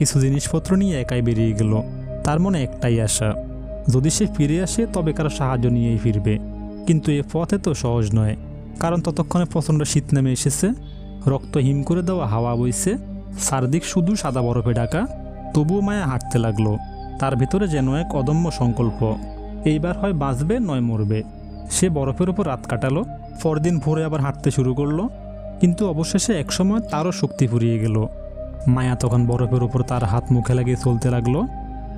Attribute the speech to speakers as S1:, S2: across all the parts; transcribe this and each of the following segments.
S1: কিছু জিনিসপত্র নিয়ে একাই বেরিয়ে গেল। তার মনে একটাই আশা, যদি সে ফিরে আসে তবে কারো সাহায্য নিয়েই ফিরবে। কিন্তু এ পথে তো সহজ নয়, কারণ ততক্ষণে প্রচণ্ড শীত নেমে এসেছে, রক্ত হিম করে দেওয়া হাওয়া বইছে, চারদিক শুধু সাদা বরফে ঢাকা। তবুও মায়া হাঁটতে লাগলো। তার ভেতরে যেন এক অদম্য সংকল্প, এইবার হয় বাঁচবে নয় মরবে। সে বরফের উপর রাত কাটালো, পরদিন ভোরে আবার হাঁটতে শুরু করলো। কিন্তু অবশেষে একসময় তারও শক্তি ফুরিয়ে গেল। মায়া তখন বরফের উপর তার হাত মুখে লাগিয়ে চলতে লাগলো,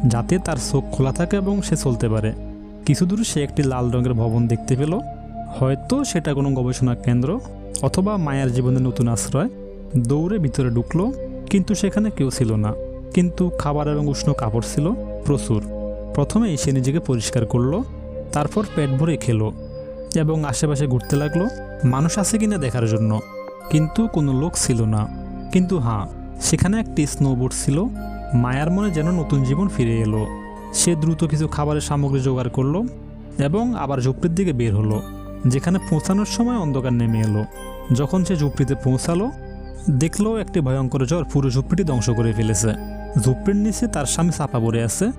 S1: যাতে তার চোখ খোলা থাকে এবং সে চলতে পারে। কিছু দূরে সে একটি লাল রঙের ভবন দেখতে পেল। হয়তো সেটা কোনো গবেষণা কেন্দ্র অথবা মায়ার জীবনের নতুন আশ্রয়। দৌড়ে ভিতরে ঢুকলো, কিন্তু সেখানে কেউ ছিল না। কিন্তু খাবার এবং উষ্ণ কাপড় ছিল প্রচুর। প্রথমেই সে নিজেকে পরিষ্কার করলো, তারপর পেট ভরে খেলো এবং আশেপাশে ঘুরতে লাগলো মানুষ আছে কিনা দেখার জন্য। কিন্তু কোনো লোক ছিল না। কিন্তু হ্যাঁ, সেখানে একটি স্নোবোর্ড ছিল। মায়ার মনে যেন নতুন জীবন ফিরে এলো। সে দ্রুত কিছু খাবারের সামগ্রী জোগাড় করলো এবং আবার ঝুপড়ির দিকে বের হলো, যেখানে পৌঁছানোর সময় অন্ধকার নেমে এলো। যখন সে ঝুপড়িতে পৌঁছালো, দেখলো একটি ভয়ঙ্কর জ্বর পুরো ঝুপড়িটি ধ্বংস করে ফেলেছে। ঝুপড়ির নিচে তার স্বামী চাপা পড়ে আছে,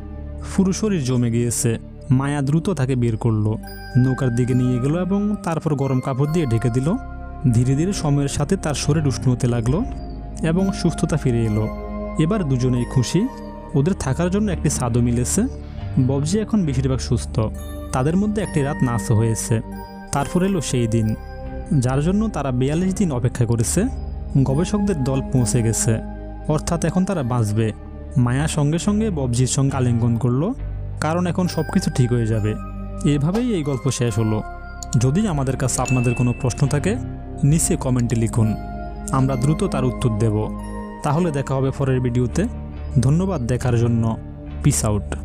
S1: পুরো শরীর জমে গিয়েছে। মায়া দ্রুত তাকে বের করলো, নৌকার দিকে নিয়ে গেল এবং তারপর গরম কাপড় দিয়ে ঢেকে দিল। ধীরে ধীরে সময়ের সাথে তার শরীর উষ্ণ হতে লাগলো এবং সুস্থতা ফিরে এলো। এবার দুজনেই খুশি, ওদের থাকার জন্য একটি ছাদও মিলেছে। ববজি এখন বেশিরভাগ সুস্থ। তাদের মধ্যে একটি রাত নাচ হয়েছে। তারপর এলো সেই দিন, যার জন্য তারা 42 দিন অপেক্ষা করেছে। গবেষকদের দল পৌঁছে গেছে, অর্থাৎ এখন তারা বাঁচবে। মায়া সঙ্গে সঙ্গে ববজির সঙ্গে আলিঙ্গন করলো, কারণ এখন সব কিছু ঠিক হয়ে যাবে। এভাবেই এই গল্প শেষ হলো। যদি আমাদের কাছে আপনাদের কোনো প্রশ্ন থাকে, নিচে কমেন্টে লিখুন, আমরা দ্রুত তার উত্তর দেব। তাহলে দেখা হবে পরের ভিডিওতে। ধন্যবাদ দেখার জন্য। Piece out.